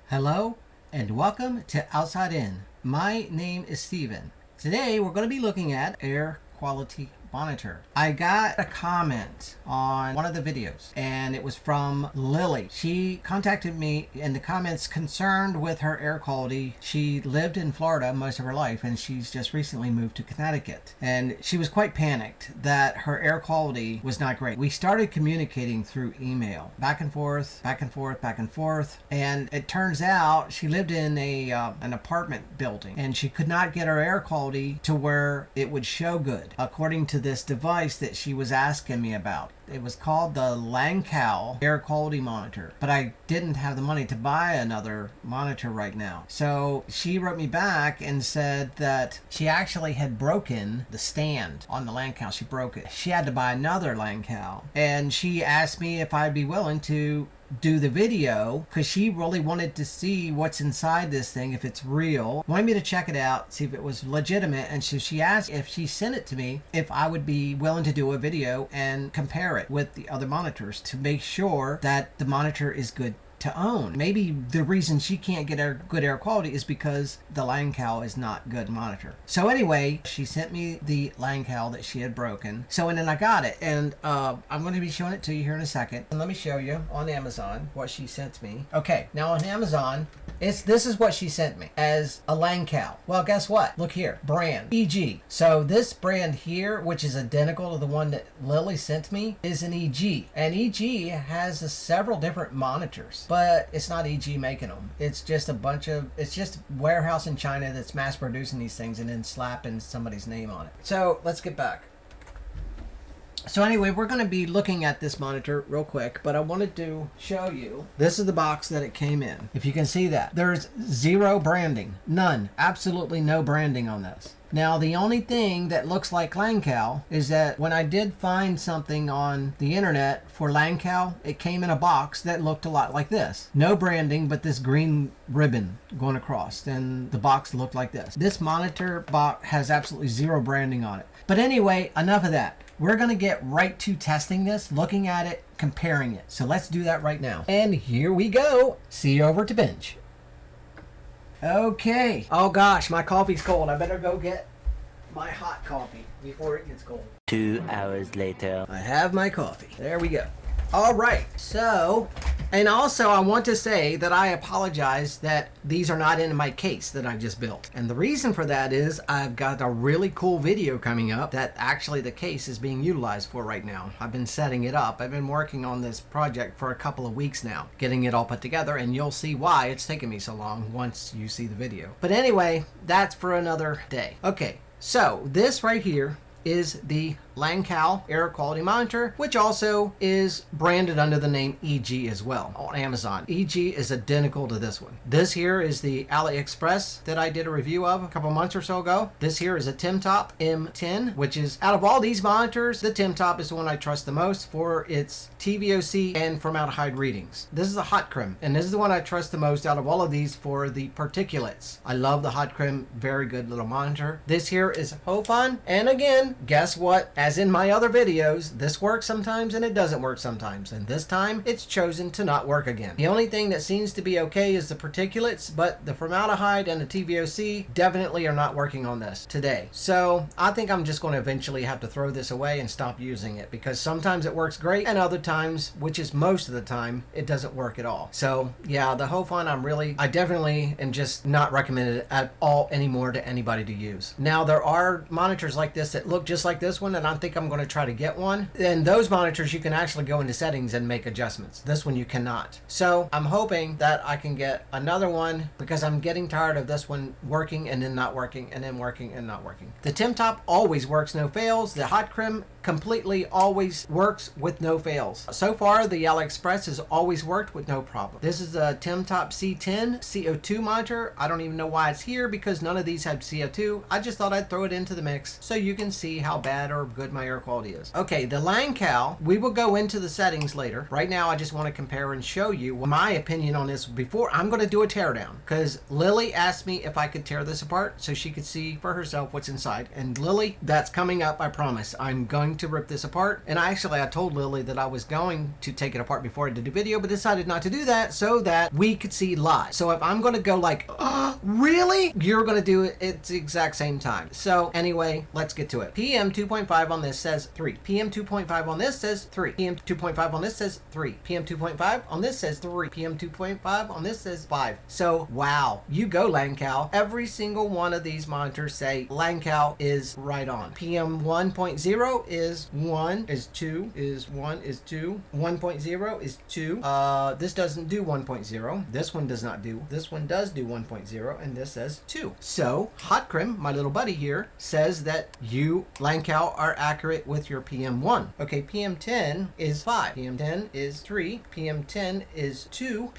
Hello and welcome to Outside In. My name is Steven. Today we're going to be looking at air quality monitor. I got a comment on one of the videos and it was from Lily. She contacted me in the comments concerned with her air quality. She lived in Florida most of her life and she's just recently moved to Connecticut, and she was quite panicked that her air quality was not great. We started communicating through email, back and forth, and it turns out she lived in an apartment building and she could not get her air quality to where it would show good according to this device that she was asking me about. It was called the Langkou air quality monitor, but I didn't have the money to buy another monitor right now. So she wrote me back and said that she actually had broken the stand on the Langkou. She broke it. She had to buy another Langkou, and she asked me if I'd be willing to do the video because she really wanted to see what's inside this thing, if it's real, wanted me to check it out, see if it was legitimate. And so she asked if she sent it to me if I would be willing to do a video and compare it with the other monitors to make sure that the monitor is good to own. Maybe the reason she can't get good air quality is because the Langkou is not good monitor. So anyway, she sent me the Langkou that she had broken. So and then I got it, and I'm going to be showing it to you here in a second. And let me show you on Amazon what she sent me. Okay, now on Amazon, this is what she sent me as a Langkou. Well, guess what? Look here, brand EG. So this brand here, which is identical to the one that Lily sent me, is an EG, and EG has several different monitors. But it's not EG making them. It's just it's just warehouse in China that's mass producing these things and then slapping somebody's name on it. So let's get back. So anyway, we're going to be looking at this monitor real quick, but I wanted to show you. This is the box that it came in. If you can see that. There's zero branding. None. Absolutely no branding on this. Now, the only thing that looks like Langkou is that when I did find something on the internet for Langkou, it came in a box that looked a lot like this. No branding, but this green ribbon going across. And the box looked like this. This monitor box has absolutely zero branding on it. But anyway, enough of that. We're going to get right to testing this, looking at it, comparing it. So let's do that right now. And here we go. See you over to bench. Okay. Oh gosh, my coffee's cold. I better go get my hot coffee before it gets cold. 2 hours later. I have my coffee. There we go. All right. So, and also I want to say that I apologize that these are not in my case that I just built. And the reason for that is I've got a really cool video coming up that actually the case is being utilized for right now. I've been setting it up. I've been working on this project for a couple of weeks now, getting it all put together, and you'll see why it's taken me so long once you see the video. But anyway, that's for another day. Okay, so this right here is the Langkou air quality monitor, which also is branded under the name EG as well on Amazon. EG is identical to this one. This here is the AliExpress that I did a review of a couple months or so ago. This here is a Timtop M10, which is, out of all these monitors, the Timtop is the one I trust the most for its TVOC and formaldehyde readings. This is a Hot Crim, and this is the one I trust the most out of all of these for the particulates. I love the Hot Crim, very good little monitor. This here is Hofan, and again, guess what? As in my other videos, this works sometimes and it doesn't work sometimes, and this time it's chosen to not work again. The only thing that seems to be okay is the particulates, but the formaldehyde and the TVOC definitely are not working on this today. So I think I'm just going to eventually have to throw this away and stop using it, because sometimes it works great and other times, which is most of the time, it doesn't work at all. So yeah, the Hofan I definitely am just not recommending it at all anymore to anybody to use. Now there are monitors like this that look just like this one, and I think I'm going to try to get one. And those monitors you can actually go into settings and make adjustments. This one you cannot. So I'm hoping that I can get another one, because I'm getting tired of this one working and then not working and then working and not working. The Timtop always works, no fails. The Hot Crim completely always works with no fails. So far the AliExpress has always worked with no problem. This is a Timtop C10 CO2 monitor. I don't even know why it's here, because none of these have CO2. I just thought I'd throw it into the mix so you can see how bad or good good my air quality is. Okay, the Langkou, we will go into the settings later. Right now, I just want to compare and show you my opinion on this before I'm going to do a teardown, because Lily asked me if I could tear this apart so she could see for herself what's inside. And Lily, that's coming up, I promise. I'm going to rip this apart. And I told Lily that I was going to take it apart before I did the video, but decided not to do that so that we could see live. So if I'm going to go like, oh, really? You're going to do it at the exact same time. So anyway, let's get to it. PM 2.5 on this says 3. PM 2.5 on this says 3. PM 2.5 on this says 3. PM 2.5 on this says 3. PM 2.5 on this says 5. So wow, you go Langkou. Every single one of these monitors say Langkou is right on. PM 1.0 is 1, is 2, is 1, is 2. 1.0 is 2. This doesn't do 1.0. This one does not do. This one does do 1.0, and this says 2. So Hotcrim, my little buddy here, says that you Langkou are accurate with your PM1. Okay, PM10 is 5. PM10 is 3. PM10 is 2.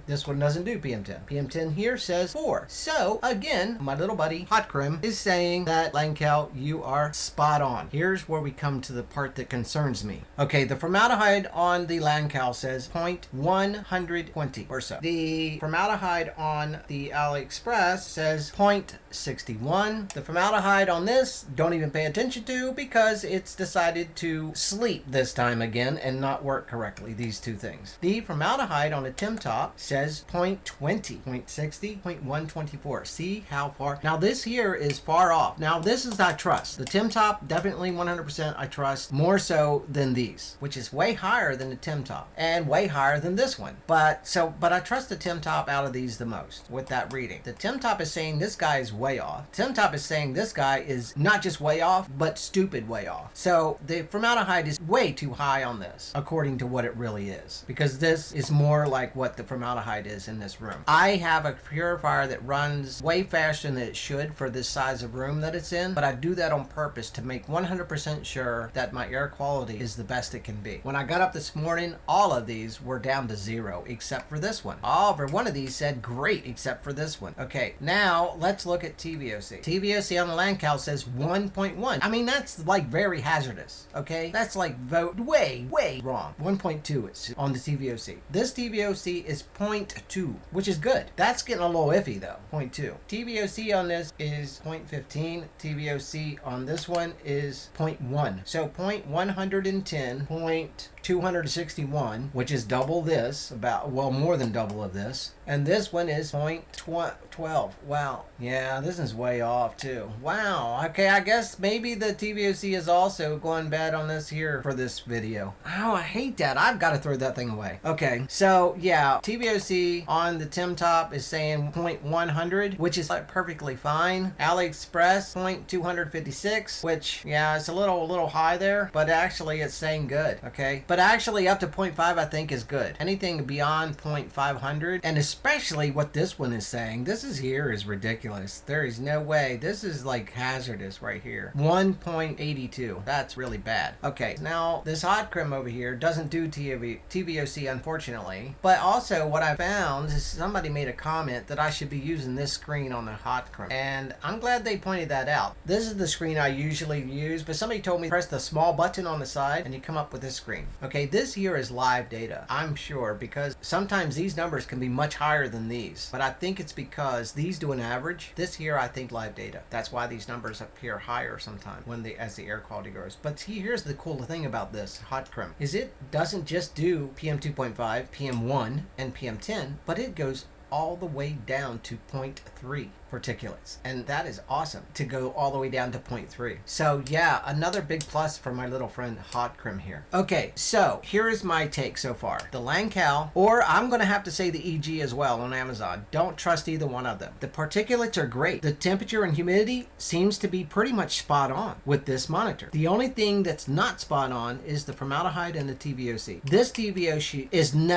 This one doesn't do PM10. PM10 here says 4. So again, my little buddy Hotcrim is saying that Langkou, you are spot on. Here's where we come to the part that concerns me. Okay, the formaldehyde on the Langkou says 0.120 or so. The formaldehyde on the AliExpress says 0.61. The formaldehyde on this, don't even pay attention to, because it's decided to sleep this time again and not work correctly, these two things. The formaldehyde on the Timtop says 0.20, 0.60, 0.124. See how far? Now this here is far off. Now this is I trust. The Timtop, definitely 100% I trust, more so than these, which is way higher than the Timtop and way higher than this one. But I trust the Timtop out of these the most with that reading. The Timtop is saying this guy is way off. Timtop is saying this guy is not just way off, but stupid way off. So the formaldehyde is way too high on this, according to what it really is, because this is more like what the formaldehyde is in this room. I have a purifier that runs way faster than it should for this size of room that it's in, but I do that on purpose to make 100% sure that my air quality is the best it can be. When I got up this morning, all of these were down to 0 except for this one. Every one of these said great except for this one. Okay, now let's look at TVOC. TVOC on the Langkou says 1.1. I mean, that's like very hazardous, okay? That's like way wrong. 1.2 is on the TVOC. This TVOC is 0.2, which is good. That's getting a little iffy though, 0.2. TVOC on this is 0.15. TVOC on this one is 0.1. So 0.110, 0.261, which is double this, more than double of this. And this one is 0.12. Wow. Yeah, this is way off too. Wow. Okay, I guess maybe the TVOC is also going bad on this here for this video. Oh, I hate that. I've got to throw that thing away. Okay, so yeah, TVOC on the Timtop is saying 0.100, which is like perfectly fine. AliExpress 0.256, which yeah, it's a little high there, but actually it's saying good. Okay, but actually up to 0.5 I think is good. Anything beyond 0.500, and especially what this one is saying, this here is ridiculous. There is no way. This is like hazardous right here. 1.82. That's really bad. Okay, now this Hotcrim over here doesn't do TVOC unfortunately, but also what I found is somebody made a comment that I should be using this screen on the Hotcrim, and I'm glad they pointed that out. This is the screen I usually use, but somebody told me press the small button on the side and you come up with this screen. Okay, this here is live data, I'm sure, because sometimes these numbers can be much higher than these, but I think it's because these do an average. This here I think live data. That's why these numbers appear higher sometimes as the air quality grows. But here's the cool thing about this Hotcrim is it doesn't just do PM 2.5, PM1, and PM10, but it goes all the way down to 0.3 particulates, and that is awesome to go all the way down to 0.3. So yeah, another big plus for my little friend Hotcrim here. Okay, so here is my take so far. The Langkou, or I'm gonna have to say the EG as well on Amazon. Don't trust either one of them. The particulates are great. The temperature and humidity seems to be pretty much spot on with this monitor. The only thing that's not spot on is the formaldehyde and the TVOC. This TVOC is in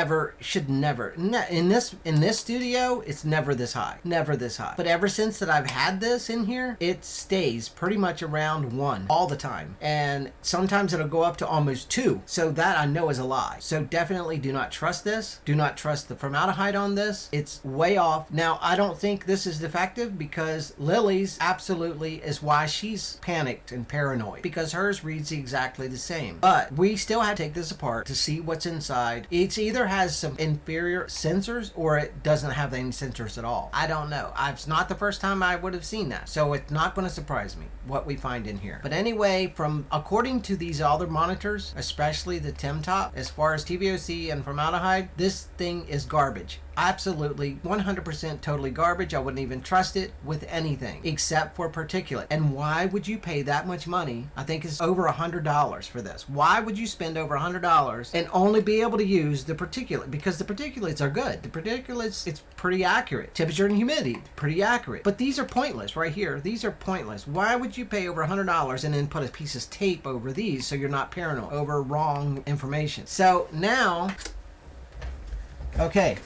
this studio, it's never this high. Never this high. But ever since that I've had this in here, it stays pretty much around 1 all the time. And sometimes it'll go up to almost 2. So that I know is a lie. So definitely do not trust this. Do not trust the formaldehyde on this. It's way off. Now, I don't think this is defective because Lily's absolutely is why she's panicked and paranoid, because hers reads exactly the same. But we still had to take this apart to see what's inside. It either has some inferior sensors or it doesn't have any sensors at all. I don't know. It's not the first time I would have seen that. So it's not going to surprise me what we find in here. But anyway, according to these other monitors, especially the Timtop, as far as TVOC and formaldehyde, this thing is garbage. Absolutely 100% totally garbage. I wouldn't even trust it with anything except for particulate. And why would you pay that much money? I think it's over $100 for this. Why would you spend over $100 and only be able to use the particulate? Because the particulates are good. The particulates, it's pretty accurate. Temperature and humidity, pretty accurate. But these are pointless right here. These are pointless. Why would you pay over $100 and then put a piece of tape over these so you're not paranoid over wrong information? So now, okay,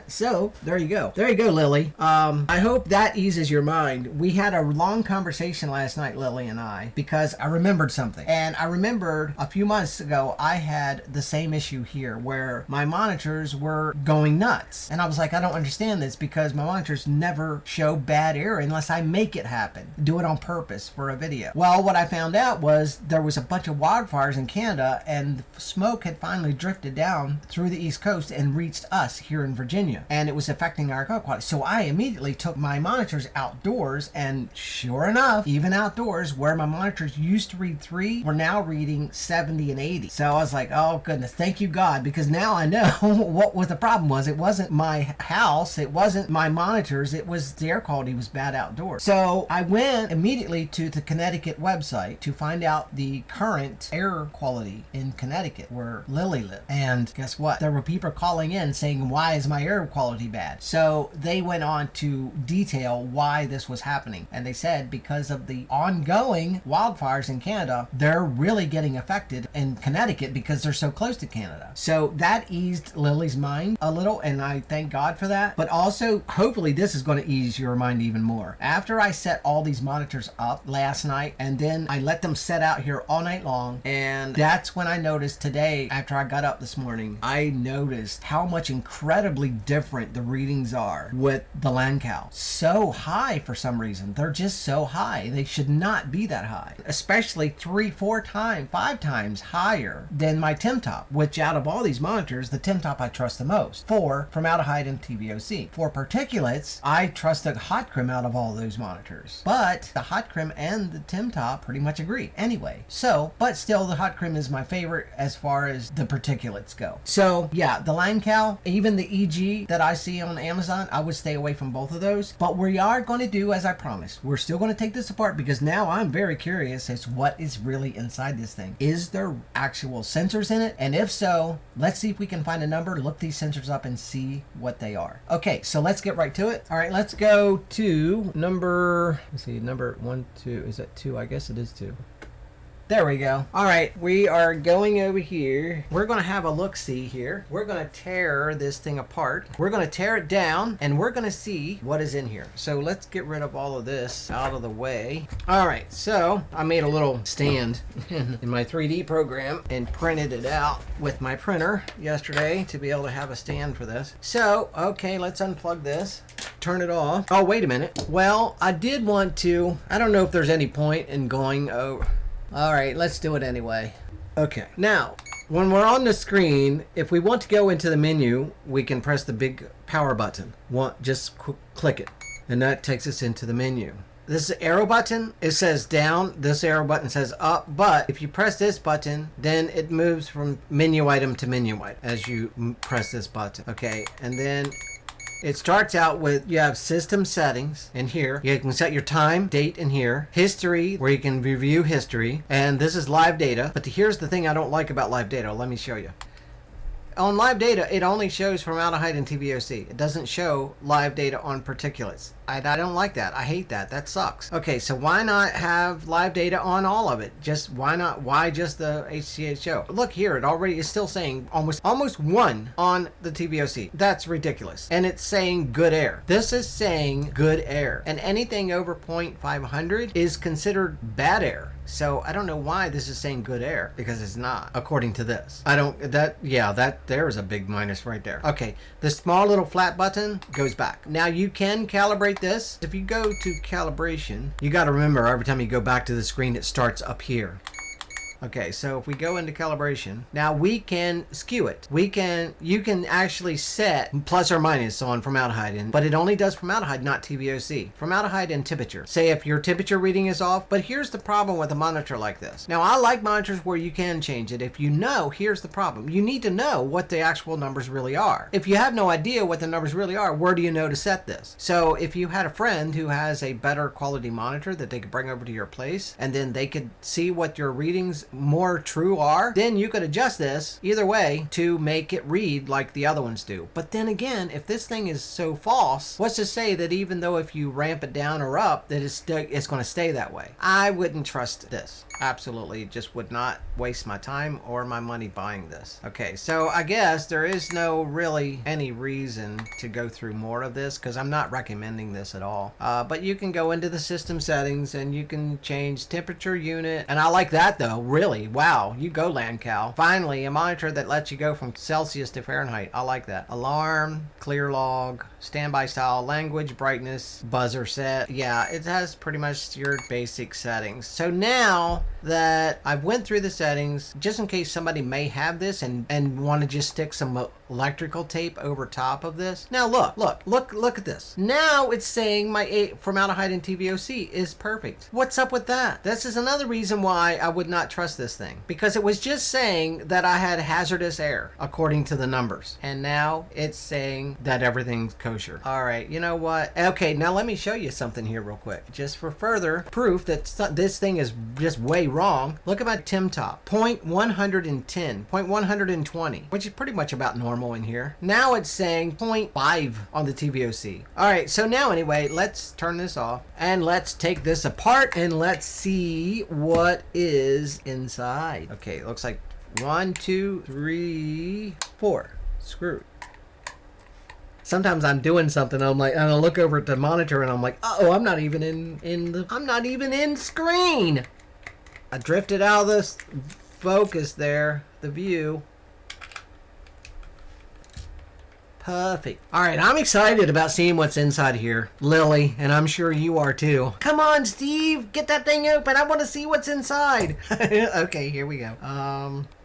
so there you go. There you go, Lily. I hope that eases your mind. We had a long conversation last night, Lily and I, because I remembered something. And I remembered a few months ago, I had the same issue here where my monitors were going nuts. And I was like, I don't understand this because my monitors never show bad error unless I make it happen. Do it on purpose for a video. Well, what I found out was there was a bunch of wildfires in Canada and smoke had finally drifted down through the East Coast and reached us here in Virginia, and it was affecting our code quality. So I immediately took my monitors outdoors, and sure enough, even outdoors where my monitors used to read 3 were now reading 70 and 80. So I was like, oh goodness, thank you God, because now I know what the problem was. It wasn't my house, it wasn't my monitors, it was the air quality was bad outdoors. So I went immediately to the Connecticut website to find out the current air quality in Connecticut where Lily lived. And guess what? There were people calling in saying, why is my air quality bad? So they went on to detail why this was happening. And they said because of the ongoing wildfires in Canada, they're really getting affected in Connecticut because they're so close to Canada. So that eased Lily's mind a little, and I thank God for that. But also, hopefully this is going to ease your mind even more. After I set all these monitors up last night, and then I let them set out here all night long, and that's when I noticed today, after I got up this morning, I noticed how much incredibly different the readings are with the Langkou. So high for some reason. They're just so high. They should not be that high. Especially 3, 4 times, 5 times higher than my Timtop, which out of all these monitors, the Timtop I trust the most for formaldehyde and TVOC. For particulates, I trust the hot crim out of all those monitors. But the hot crim and the Timtop pretty much agree. Anyway, so, but still the hot crim is my favorite as far as the particulates go. So yeah, the Langkou, even the EG that I see on Amazon, I would stay away from both of those. But we are going to do as I promised. We're still going to take this apart because now I'm very curious as to what is really inside this thing. Is there actual sensors in it? And if so, let's see if we can find a number, look these sensors up and see what they are. Okay, so let's get right to it. All right, let's go to number 1, 2, is that 2? I guess it is 2. There we go. All right, we are going over here. We're going to have a look-see here. We're going to tear this thing apart. We're going to tear it down, and we're going to see what is in here. So let's get rid of all of this out of the way. All right, so I made a little stand in my 3D program and printed it out with my printer yesterday to be able to have a stand for this. So, okay, let's unplug this. Turn it off. Oh, wait a minute. Well, I did want to, I don't know if there's any point in going over. All right, let's do it anyway. Okay, now, when we're on the screen, if we want to go into the menu, we can press the big power button. Just click it, and that takes us into the menu. This arrow button, it says down, this arrow button says up, but if you press this button, then it moves from menu item to menu item as you press this button, okay? And then it starts out with, you have system settings in here. You can set your time, date in here. History, where you can review history. And this is live data. But here's the thing I don't like about live data. Let me show you. On live data, it only shows formaldehyde and TVOC. It doesn't show live data on particulates. I don't like that. I hate that. That sucks. Okay, so why not have live data on all of it? Just why not? Why just the HCHO? Look here, it already is still saying almost 1 on the TVOC. That's ridiculous. And it's saying good air. This is saying good air. And anything over 0.500 is considered bad air. So I don't know why this is saying good air, because it's not, according to this. There is a big minus right there. Okay, the small little flat button goes back. Now you can calibrate this. If you go to calibration, you got to remember every time you go back to the screen, it starts up here. Okay, so if we go into calibration, now we can skew it. You can actually set plus or minus on formaldehyde, but it only does formaldehyde, not TVOC. Formaldehyde and temperature. Say if your temperature reading is off, but here's the problem with a monitor like this. Now I like monitors where you can change it. If you know, here's the problem. You need to know what the actual numbers really are. If you have no idea what the numbers really are, where do you know to set this? So if you had a friend who has a better quality monitor that they could bring over to your place, and then they could see what your readings more true are, then you could adjust this either way to make it read like the other ones do. But then again, if this thing is so false, what's to say that even though if you ramp it down or up, that it's going to stay that way? I wouldn't trust this. Absolutely, just would not waste my time or my money buying this. Okay, so I guess there is no really any reason to go through more of this, because I'm not recommending this at all. But you can go into the system settings and you can change temperature unit. And I like that though, really. Wow, you go Langkou. Finally, a monitor that lets you go from Celsius to Fahrenheit. I like that. Alarm, clear log, standby style, language, brightness, buzzer set. Yeah, it has pretty much your basic settings. So now that I've went through the settings, just in case somebody may have this and want to just stick some electrical tape over top of this. Now look at this. Now it's saying my formaldehyde and TVOC is perfect. What's up with that? This is another reason why I would not trust this thing, because it was just saying that I had hazardous air according to the numbers, and now it's saying that everything's kosher. All right, you know what? Okay, now let me show you something here real quick, just for further proof that this thing is just way wrong. Look at my Tim Top, 0.110, 0.120, which is pretty much about normal in here. Now it's saying 0.5 on the TVOC. All right, so now anyway, let's turn this off and let's take this apart and let's see what is inside. Okay, it looks like 1, 2, 3, 4 screws. Sometimes I'm doing something, I'm like, and I look over at the monitor and I'm like, oh, I'm not even in screen. I drifted out of this focus there, the view. Perfect. All right, I'm excited about seeing what's inside here, Lily, and I'm sure you are too. Come on, Steve, get that thing open. I want to see what's inside. Okay, here we go.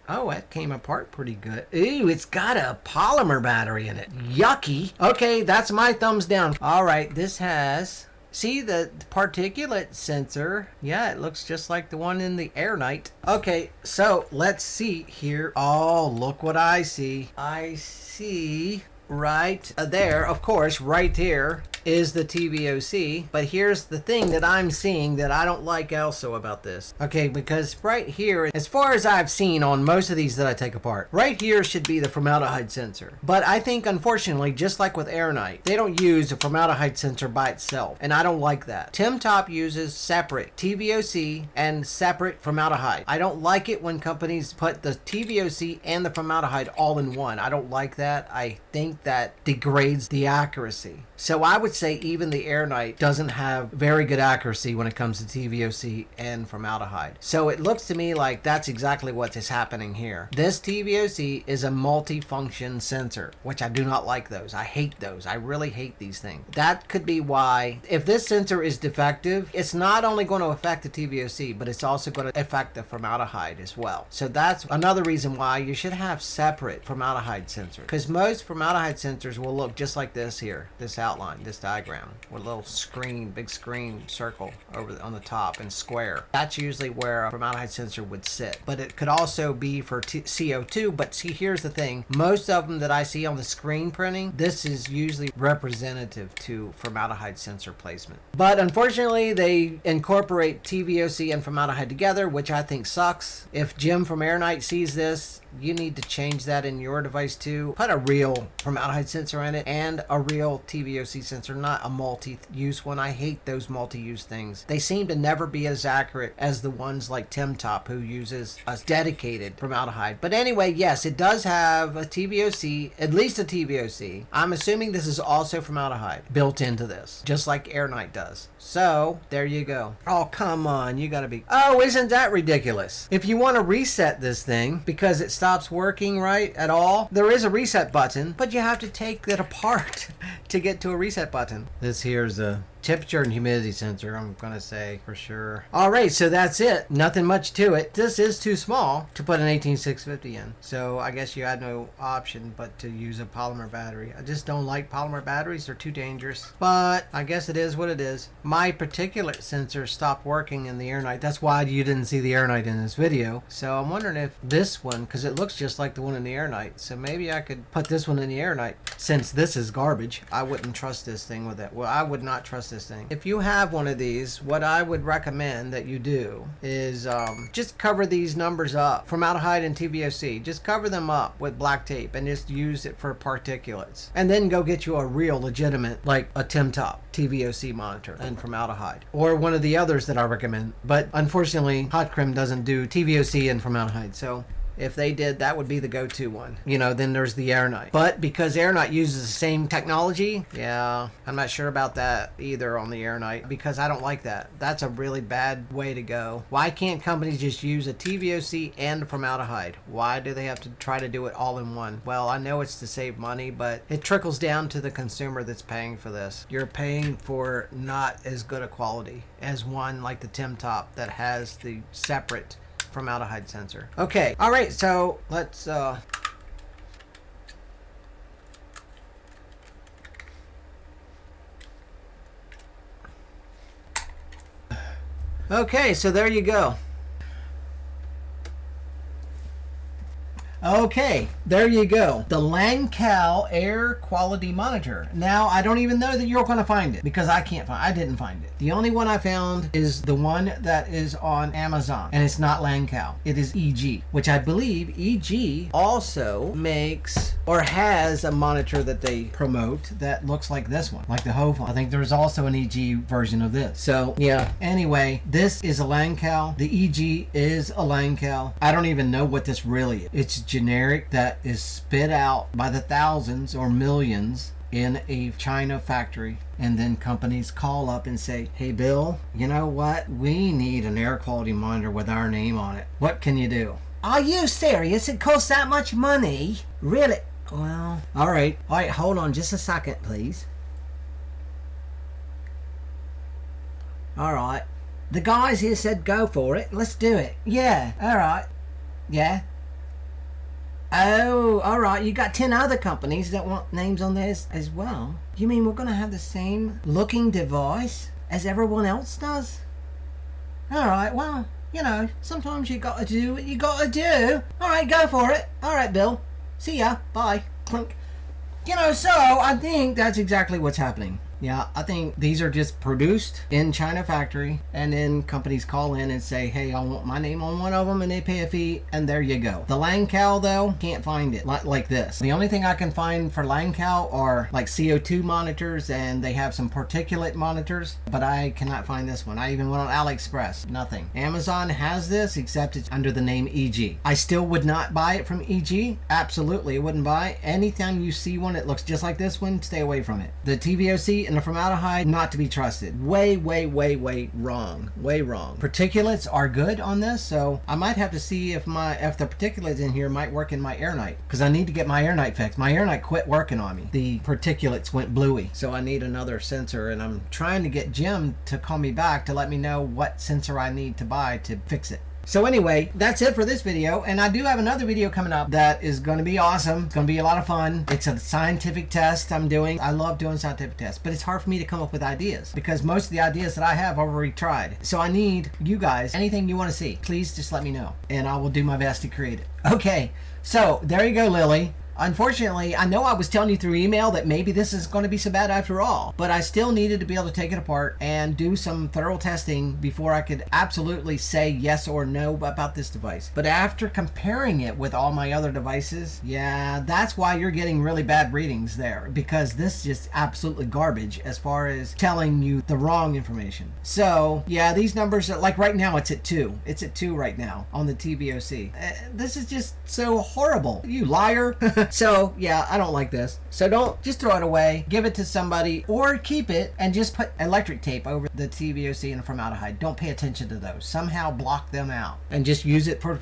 Oh, that came apart pretty good. Ooh, it's got a polymer battery in it. Yucky. Okay, that's my thumbs down. All right, this has... See the particulate sensor? Yeah, it looks just like the one in the Air Knight. Okay, so let's see here. Oh, look what I see. I see right there, of course, right here is the TVOC. But here's the thing that I'm seeing that I don't like also about this. Okay, because right here, as far as I've seen on most of these that I take apart, right here should be the formaldehyde sensor. But I think, unfortunately, just like with Air Knight, they don't use a formaldehyde sensor by itself. And I don't like that. Tim Top uses separate TVOC and separate formaldehyde. I don't like it when companies put the TVOC and the formaldehyde all in one. I don't like that. I think that degrades the accuracy. So I would say even the Air Knight doesn't have very good accuracy when it comes to TVOC and formaldehyde. So it looks to me like that's exactly what is happening here. This TVOC is a multi-function sensor, which I do not like those. I hate those. I really hate these things. That could be why, if this sensor is defective, it's not only going to affect the TVOC, but it's also going to affect the formaldehyde as well. So that's another reason why you should have separate formaldehyde sensors, because most formaldehyde sensors will look just like this here, this outline, this diagram, with a little screen, big screen circle over on the top and square. That's usually where a formaldehyde sensor would sit. But it could also be for CO2. But see, here's the thing. Most of them that I see on the screen printing, this is usually representative to formaldehyde sensor placement. But unfortunately, they incorporate TVOC and formaldehyde together, which I think sucks. If Jim from Air Knight sees this, you need to change that in your device too. Put a real formaldehyde sensor in it and a real TVOC sensor, not a multi-use one. I hate those multi-use things. They seem to never be as accurate as the ones like Tim Top, who uses a dedicated formaldehyde. But anyway, yes, it does have a TVOC, at least a TVOC. I'm assuming this is also formaldehyde built into this, just like Airnight does. So there you go. Oh, come on, you gotta be, oh, isn't that ridiculous? If you want to reset this thing because it stops working right at all, there is a reset button, but you have to take it apart to get to a reset button. This here's a temperature and humidity sensor, I'm gonna say for sure. All right, so that's it. Nothing much to it. This is too small to put an 18650 in, so I guess you had no option but to use a polymer battery. I just don't like polymer batteries. They're too dangerous, but I guess it is what it is. My particulate sensor stopped working in the Airnight. That's why you didn't see the Airnight in this video. So I'm wondering if this one, because it looks just like the one in the Airnight, so maybe I could put this one in the Airnight. Since this is garbage, I wouldn't trust this thing with it. Well, I would not trust this thing. If you have one of these, what I would recommend that you do is just cover these numbers up, formaldehyde and TVOC. Just cover them up with black tape and just use it for particulates. And then go get you a real legitimate, like a Tim Top TVOC monitor and formaldehyde, or one of the others that I recommend. But unfortunately, Hot Crim doesn't do TVOC and formaldehyde, so if they did, that would be the go-to one. You know, then there's the Airnight. But because Airnight uses the same technology, yeah, I'm not sure about that either on the Airnight, because I don't like that. That's a really bad way to go. Why can't companies just use a TVOC and formaldehyde? Why do they have to try to do it all in one? Well, I know it's to save money, but it trickles down to the consumer that's paying for this. You're paying for not as good a quality as one like the Tim Top that has the separate formaldehyde sensor. Okay, all right, so let's okay, so there you go. Okay, there you go. The Langkou air quality monitor. Now, I don't even know that you're going to find it because I didn't find it. The only one I found is the one that is on Amazon, and it's not Langkou. It is EG, which I believe EG also makes or has a monitor that they promote that looks like this one, like the Hofon. I think there's also an EG version of this. So, yeah. Anyway, this is a Langkou. The EG is a Langkou. I don't even know what this really is. It's generic that is spit out by the thousands or millions in a China factory, and then companies call up and say, hey Bill, you know what, we need an air quality monitor with our name on it. What can you do? Are you serious? It costs that much money? Really? Well, all right, hold on just a second, please. All right, the guys here said go for it. Let's do it. Yeah, all right. Yeah. Oh, all right. You got 10 other companies that want names on theirs as well. You mean we're going to have the same looking device as everyone else does? All right. Well, you know, sometimes you got to do what you got to do. All right, go for it. All right, Bill. See ya. Bye. Clink. You know, so I think that's exactly what's happening. Yeah, I think these are just produced in China factory, and then companies call in and say, hey, I want my name on one of them, and they pay a fee, and there you go. The Langkou, though, can't find it like this. The only thing I can find for Langkou are like CO2 monitors, and they have some particulate monitors, but I cannot find this one. I even went on AliExpress. Nothing. Amazon has this, except it's under the name EG. I still would not buy it from EG. Absolutely, I wouldn't buy it. Anytime you see one that looks just like this one, stay away from it. The TVOC and the formaldehyde, not to be trusted. Way wrong. Way wrong. Particulates are good on this, so I might have to see if the particulates in here might work in my Airnight, because I need to get my Airnight fixed. My Airnight quit working on me. The particulates went bluey, so I need another sensor, and I'm trying to get Jim to call me back to let me know what sensor I need to buy to fix it. So anyway, that's it for this video, and I do have another video coming up that is going to be awesome. It's going to be a lot of fun. It's a scientific test I'm doing. I love doing scientific tests, but it's hard for me to come up with ideas because most of the ideas that I have I've already tried. So I need you guys, anything you want to see, please just let me know, and I will do my best to create it. Okay, so there you go, Lily. Unfortunately, I know I was telling you through email that maybe this is going to be so bad after all, but I still needed to be able to take it apart and do some thorough testing before I could absolutely say yes or no about this device. But after comparing it with all my other devices, yeah, that's why you're getting really bad readings there, because this is just absolutely garbage as far as telling you the wrong information. So yeah, these numbers are like right now it's at 2. It's at 2 right now on the TVOC. This is just so horrible. You liar. So yeah, I don't like this. So don't just throw it away, give it to somebody, or keep it and just put electric tape over the TVOC and formaldehyde. Don't pay attention to those. Somehow block them out and just use it for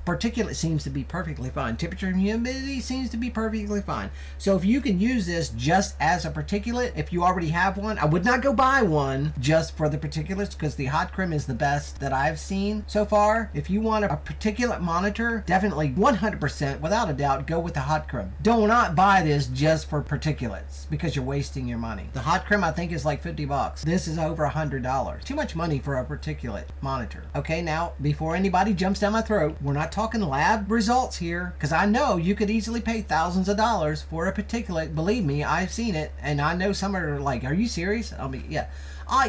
particulate. Seems to be perfectly fine. Temperature and humidity seems to be perfectly fine. So if you can use this just as a particulate, if you already have one, I would not go buy one just for the particulates, because the hot crim is the best that I've seen so far. If you want a particulate monitor, definitely 100% without a doubt go with the hot crim. Do not buy this just for particulates, because you're wasting your money. The hot crim I think is like $50. This is over $100. Too much money for a particulate monitor. Okay, now before anybody jumps down my throat, we're not talking lab results here, because I know you could easily pay thousands of dollars for a particulate. Believe me, I've seen it, and I know some are like, are you serious? I'll be, yeah.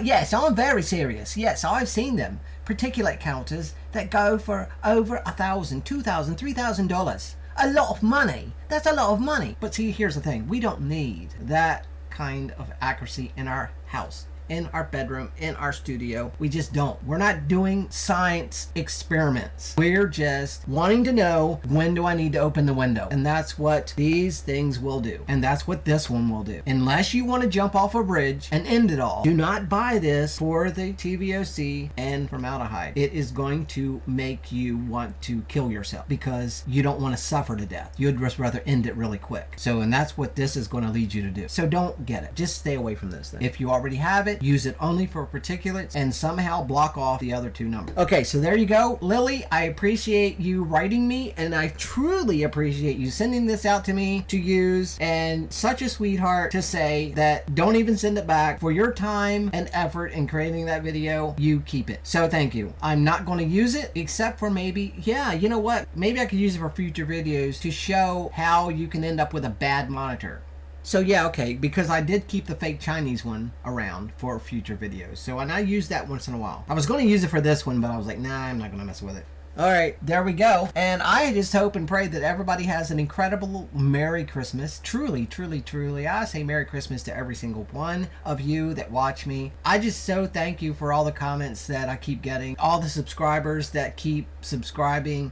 Yes, I'm very serious. Yes, I've seen them. Particulate counters that go for over $1,000, $2,000, $3,000. A lot of money. That's a lot of money. But see, here's the thing. We don't need that kind of accuracy in our house, in our bedroom, in our studio. We just don't. We're not doing science experiments. We're just wanting to know, when do I need to open the window? And that's what these things will do. And that's what this one will do. Unless you want to jump off a bridge and end it all, do not buy this for the TVOC and formaldehyde. It is going to make you want to kill yourself, because you don't want to suffer to death. You'd just rather end it really quick. So, and that's what this is going to lead you to do. So don't get it. Just stay away from this thing. If you already have it, use it only for particulates and somehow block off the other two numbers. Okay, so there you go. Lily, I appreciate you writing me, and I truly appreciate you sending this out to me to use, and such a sweetheart to say that don't even send it back. For your time and effort in creating that video, you keep it. So thank you. I'm not going to use it except for maybe, yeah, you know what? Maybe I could use it for future videos to show how you can end up with a bad monitor. So yeah, okay, because I did keep the fake Chinese one around for future videos. So, and I use that once in a while. I was going to use it for this one, but I was like, nah, I'm not going to mess with it. All right, there we go. And I just hope and pray that everybody has an incredible Merry Christmas. Truly, truly, truly. I say Merry Christmas to every single one of you that watch me. I just so thank you for all the comments that I keep getting, all the subscribers that keep subscribing.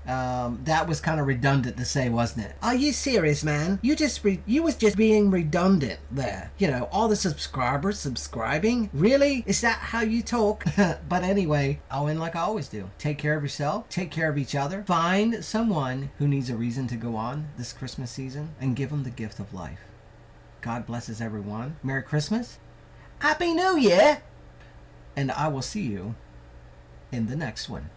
That was kind of redundant to say, wasn't it? Are you serious, man? You was just being redundant there. You know, all the subscribers subscribing? Really? Is that how you talk? But anyway, I'll end like I always do. Take care of yourself. Take care of each other. Find someone who needs a reason to go on this Christmas season and give them the gift of life. God blesses everyone. Merry Christmas. Happy New Year. And I will see you in the next one.